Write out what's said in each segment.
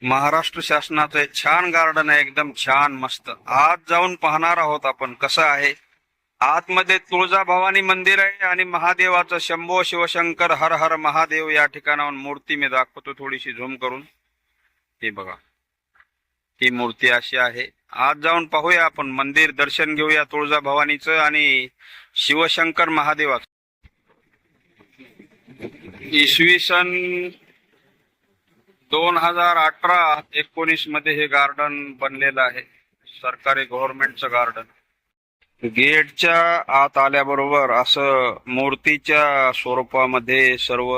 महाराष्ट्र शासनाचं एक छान गार्डन आहे, एकदम छान मस्त. आज जाऊन पाहणार आहोत आपण कसं आहे. आतमध्ये तुळजाभवानी मंदिर आहे आणि महादेवाचं शंभो शिवशंकर हर हर महादेव या ठिकाणाहून मूर्ती मी दाखवतो थोडीशी झूम करून. हे बघा, ही मूर्ती अशी आहे. आज जाऊन पाहूया आपण, मंदिर दर्शन घेऊया तुळजाभवानीचं आणि शिवशंकर महादेवाचं. इसवी सन 2018-19 मध्ये हे गार्डन बनलेलं आहे. सरकारी गव्हर्नमेंटचं गार्डन. गेटच्या आत आल्याबरोबर असं मूर्तीच्या स्वरूपामध्ये सर्व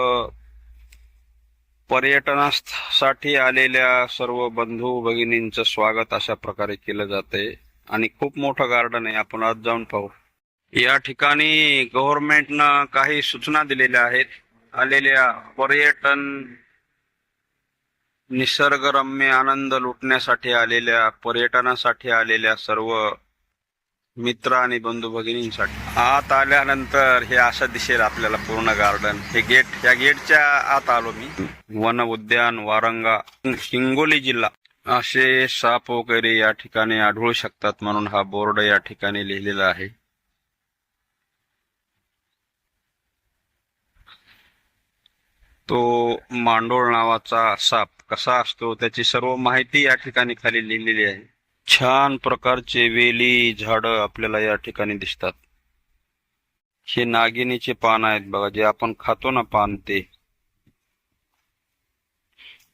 पर्यटनासाठी आलेल्या सर्व बंधू भगिनींचं स्वागत अशा प्रकारे केलं जातंय आणि खूप मोठं गार्डन आहे. आपण आज जाऊन पाहू. या ठिकाणी गव्हर्नमेंटनं काही सूचना दिलेल्या आहेत. आलेल्या पर्यटन निसर्गरम्य आनंद लुटण्यासाठी आलेल्या पर्यटनासाठी आलेल्या सर्व मित्र आणि बंधू भगिनींसाठी आत आल्यानंतर हे असं दिसेल आपल्याला पूर्ण गार्डन. हे गेट, या गेटच्या आत आलो मी. वन उद्यान वारंगा, हिंगोली जिल्हा असे साप वगैरे या ठिकाणी आढळू शकतात म्हणून हा बोर्ड या ठिकाणी लिहिलेला आहे. तो मांडोळ नावाचा साप कसा असतो त्याची सर्व माहिती या ठिकाणी खाली लिहिलेली आहे. छान प्रकारचे वेली झाड आपल्याला या ठिकाणी दिसतात. हे नागिनीचे पान आहेत बघा, जे आपण खातो ना पान ते.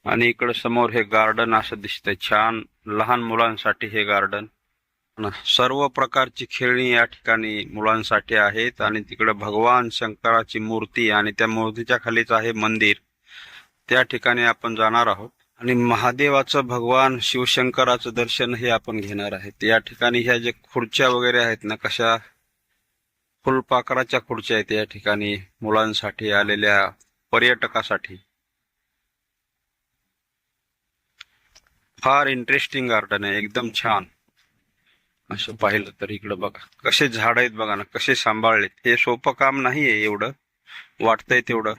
आणि इकडे समोर हे गार्डन असं दिसतंय छान, लहान मुलांसाठी हे गार्डन. सर्व प्रकारची खेळणी या ठिकाणी मुलांसाठी आहेत. आणि तिकडे भगवान शंकराची मूर्ती आणि त्या मूर्तीच्या खालीच आहे मंदिर. त्या ठिकाणी आपण जाणार आहोत आणि महादेवाचं, भगवान शिवशंकराचं दर्शन हे आपण घेणार आहेत. या ठिकाणी ह्या जे खुर्च्या वगैरे आहेत ना, कशा फुलपाखराच्या खुर्च्या आहेत या ठिकाणी मुलांसाठी आलेल्या पर्यटकासाठी. फार इंटरेस्टिंग गार्डन आहे, एकदम छान. असं पाहिलं तर इकडं बघा कसे झाड आहेत बघा ना, कसे सांभाळलेत. हे सोपं काम नाहीये एवढं वाटतंय तेवढं.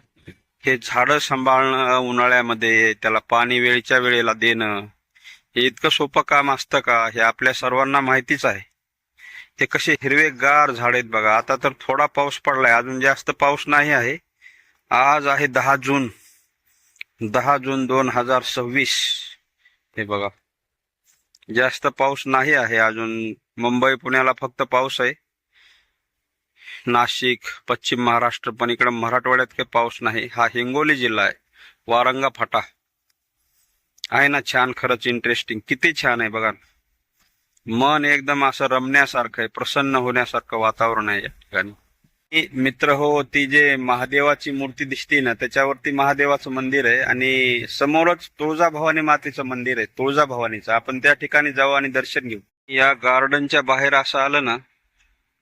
हे झाडं सांभाळणं उन्हाळ्यामध्ये, त्याला पाणी वेळच्या वेळेला देणं, हे इतकं सोपं काम असतं का हे आपल्या सर्वांना माहितीच आहे. ते कसे हिरवेगार झाड आहेत बघा. आता तर थोडा पाऊस पडलाय, अजून जास्त पाऊस नाही आहे. आज आहे 10 जून 2026. हे बघा, जास्त पाऊस नाही आहे अजून. मुंबई पुण्याला फक्त पाऊस आहे. नाशिक, पश्चिम महाराष्ट्र, पण इकडे मराठवाड्यात काही पाऊस नाही. हा हिंगोली जिल्हा आहे, वारंगा फाटा आहे ना. छान, खरंच इंटरेस्टिंग, किती छान आहे बघा. मन एकदम असं रमण्यासारखं आहे, प्रसन्न होण्यासारखं वातावरण आहे या ठिकाणी. मित्र हो, ती जे महादेवाची मूर्ती दिसते ना, त्याच्यावरती महादेवाचं मंदिर आहे आणि समोरच तुळजाभवानी मातेचं मंदिर आहे, तुळजाभवानीचं. आपण त्या ठिकाणी जाऊ आणि दर्शन घेऊ. या गार्डनच्या बाहेर असं आलं ना,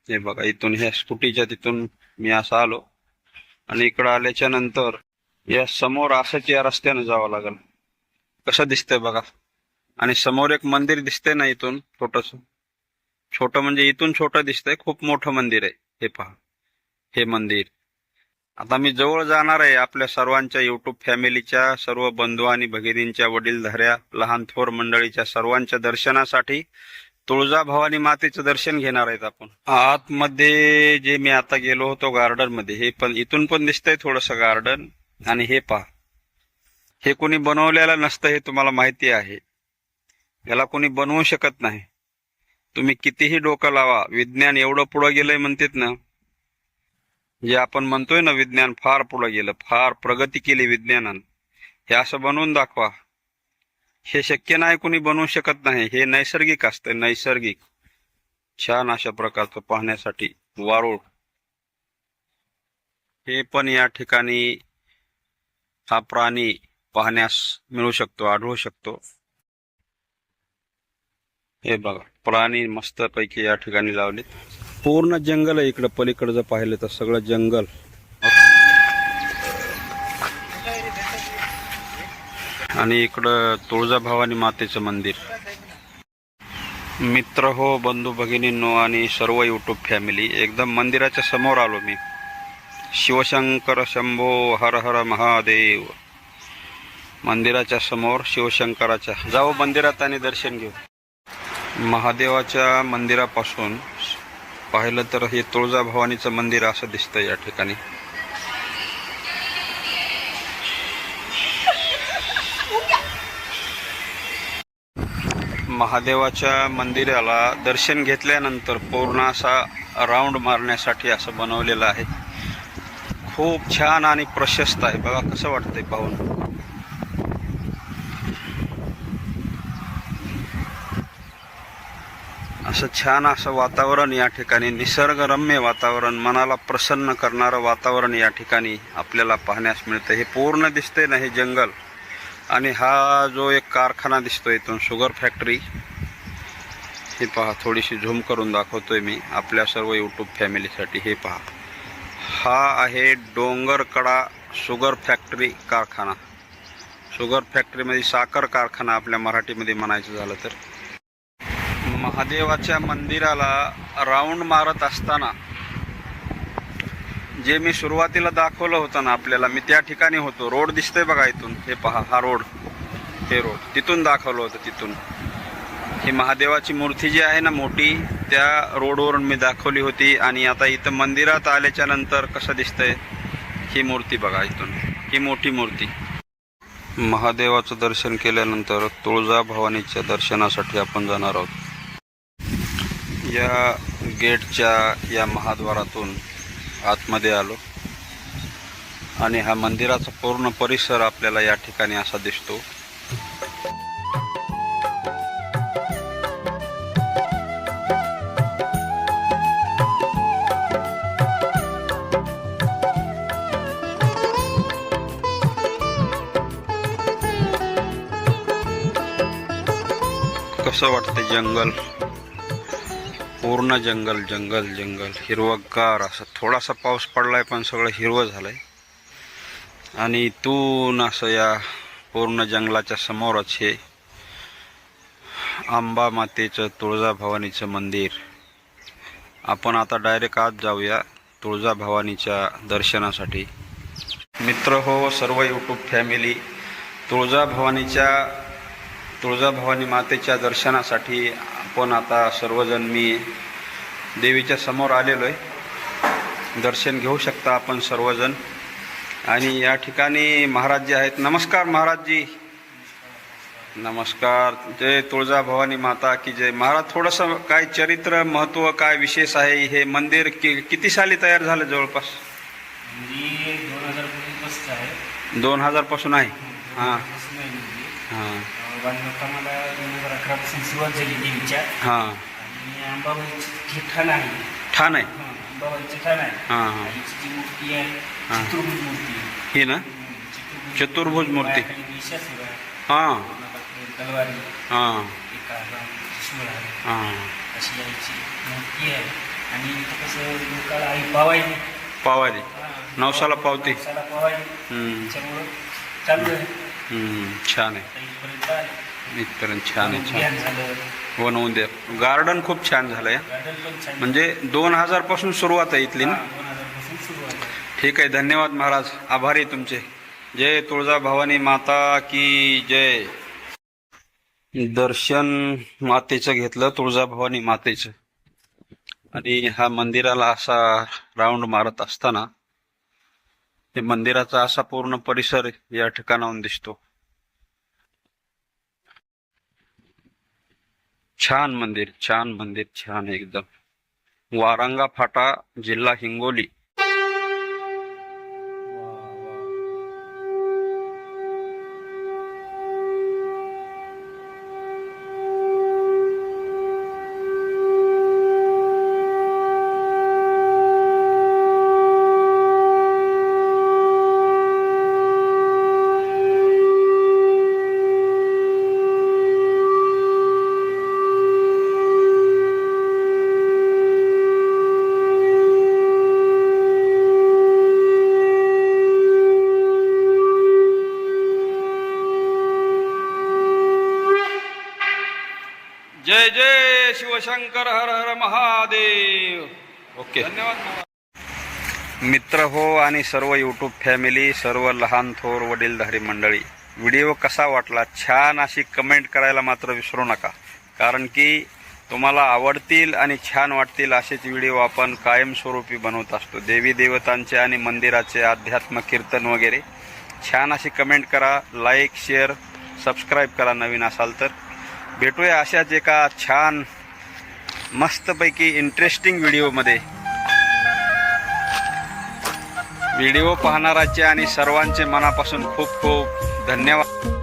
हे बघा, इथून ह्या स्कूटीच्या तिथून मी असं आलो आणि इकडं आल्याच्या नंतर या समोर असंच या रस्त्यानं जावं लागल. कसं दिसतंय बघा. आणि समोर एक मंदिर दिसतंय ना, इथून छोटस, छोटं म्हणजे इथून छोटं दिसतंय, खूप मोठं मंदिर आहे. हे पहा, हे मंदिर. आता मी जवळ जाणार आहे. आपल्या सर्वांच्या युट्यूब फॅमिलीच्या सर्व बंधू आणि भगिनींच्या, वडीलधाऱ्या, लहान थोर मंडळीच्या सर्वांच्या दर्शनासाठी तुळजाभवानी मातेचं दर्शन घेणार आहेत आपण. आतमध्ये जे मी आता गेलो होतो गार्डन मध्ये, हे पण इथून पण दिसतंय थोडस गार्डन. आणि हे पहा, हे कोणी बनवलेलं नसतं, हे तुम्हाला माहिती आहे. याला कोणी बनवू शकत नाही. तुम्ही कितीही डोकं लावा, विज्ञान एवढं पुढं गेलंय म्हणतात ना, जे आपण म्हणतोय ना विज्ञान फार पुढे गेलं, फार प्रगती केली विज्ञानानं, हे असं बनवून दाखवा. हे शक्य नाही, कोणी बनवू शकत नाही. हे नैसर्गिक असतं, नैसर्गिक. छान अशा प्रकारचं पाहण्यासाठी वारुळ. हे पण या ठिकाणी हा प्राणी पाहण्यास मिळू शकतो, आढळू शकतो. हे बघा, प्राणी मस्त पैकी या ठिकाणी लावलेत. पूर्ण जंगल आहे इकडं. पलीकडचं पाहिलं तर सगळं जंगल. आणि इकडं तुळजाभवानी मातेचं मंदिर. मित्र हो, बंधू भगिनींनो आणि सर्व युट्यूब फॅमिली, एकदम मंदिराच्या समोर आलो मी. शिवशंकर शंभो हर हर महादेव. मंदिराच्या समोर शिवशंकराच्या जाऊ मंदिरात आणि दर्शन घेऊ. महादेवाच्या मंदिरापासून पाहिलं तर हे तुळजाभवानीचं मंदिर असं दिसतं या ठिकाणी. महादेवाच्या मंदिराला दर्शन घेतल्यानंतर पूर्ण असा राऊंड मारण्यासाठी असं बनवलेलं आहे. खूप छान आणि प्रशस्त आहे. बघा कसं वाटतंय पाहून. असं छान असं वातावरण या ठिकाणी, निसर्गरम्य वातावरण, मनाला प्रसन्न करणारं वातावरण या ठिकाणी आपल्याला पाहण्यास मिळतं. हे पूर्ण दिसतंय ना हे जंगल, आणि हा जो एक कारखाना दिसतोय इथून शुगर फॅक्टरी, हे पहा. थोडीशी झूम करून दाखवतोय मी आपल्या सर्व यूट्यूब फॅमिलीसाठी. हे पहा, हा आहे डोंगरकडा शुगर फॅक्टरी कारखाना. शुगर फॅक्टरीमध्ये साखर कारखाना आपल्या मराठीमध्ये म्हणायचं झालं तर. महादेवाच्या मंदिराला राऊंड मारत असताना जे मी सुरुवातीला दाखवलं होतं ना आपल्याला, मी त्या ठिकाणी होतो. रोड दिसतोय बघा इथून, हे पहा हा रोड, हे रोड तिथून दाखवलं होतं. तिथून ही महादेवाची मूर्ती जी आहे ना मोठी, त्या रोडवरून मी दाखवली होती. आणि आता इथं मंदिरात आल्याच्या नंतर कसं दिसतंय ही मूर्ती बघा इथून, ही मोठी मूर्ती. महादेवाचं दर्शन केल्यानंतर तुळजाभवानीच्या दर्शनासाठी आपण जाणार आहोत. या गेटच्या या महाद्वारातून आतमध्ये आलो आणि हा मंदिराचा पूर्ण परिसर आपल्याला या ठिकाणी असा दिसतो. कसं वाटतं जंगल, पूर्ण जंगल जंगल जंगल, हिरवगार असं. थोडासा पाऊस पडलाय पण सगळं हिरवं झालंय. आणि इथून असं या पूर्ण जंगलाच्या समोरच हे अंबा मातेचं तुळजाभवानीचं मंदिर. आपण आता डायरेक्ट आत जाऊया तुळजाभवानीच्या दर्शनासाठी. मित्र हो, सर्व यूट्यूब फॅमिली, तुळजाभवानी मातेच्या दर्शनासाठी आपण आता सर्वजण मी देवीच्या समोर आलेलो आहे. दर्शन घेऊ शकता आपण सर्वजण. आणि या ठिकाणी महाराज जी आहेत. नमस्कार महाराजजी. नमस्कार. जय तुळजाभवानी माता की जय. महाराज, थोडंसं काय चरित्र, महत्त्व, काय विशेष आहे हे मंदिर? किती साली तयार झालं जवळपास? 2000 पासून आहे. हां हां बांधकामाला 2011 पासून सुरुवात झाली देवीच्या. हां. आणि अंबाबाईची ठाण आहे. ठाण आहे. अंबाबाईची ठाण आहे. हां हां. आईची जी मूर्ती आहे चतुर्भुज मूर्ती आहे. ही ना चतुर्भुज मूर्ती. हां तलवारी, हां त्रिशूळ आहे, हां. अशी आईची मूर्ती आहे. आणि इथं कसं लोकाला आई पावायली पावारी नवसाला पावती. पावायली, त्याच्यामुळं चालू आहे. छान आहे. इथपर्यंत आले. इथपर्यंत छान आहे. छान झालं. बनवून द्या. गार्डन खूप छान झालं या. गार्डन पण छान. म्हणजे 2000 पासून सुरुवात आहे इथली ना. 2000 पासून सुरुवात आहे. ठीक आहे. धन्यवाद महाराज, आभारी तुमचे. जय तुळजाभवानी माता की जय. दर्शन मातेचं घेतलं, तुळजाभवानी मातेचं. आणि हा मंदिराला असा राऊंड मारत असताना ते मंदिराचा असा पूर्ण परिसर या ठिकाणाहून दिसतो. छान मंदिर, छान मंदिर, छान एकदम. वारंगा फाटा, जिल्हा हिंगोली. जय जय शिवशंकर, हर हर महादेव. ओके, धन्यवाद मित्र हो. आणि सर्व यूट्यूब फॅमिली, सर्व लहान थोर वडीलधारी मंडळी, व्हिडिओ कसा वाटला छान अशी कमेंट करायला मात्र विसरू नका, कारण की तुम्हाला आवडतील आणि छान वाटतील असेच व्हिडिओ आपण कायमस्वरूपी बनवत असतो. देवी देवतांचे आणि मंदिराचे अध्यात्म कीर्तन वगैरे. छान अशी कमेंट करा, लाईक शेअर सबस्क्राईब करा नवीन असाल तर. भेटूया अशाच एका छान मस्तपैकी इंटरेस्टिंग व्हिडिओमध्ये. व्हिडिओ पाहणाराचे आणि सर्वांचे मनापासून खूप खूप धन्यवाद.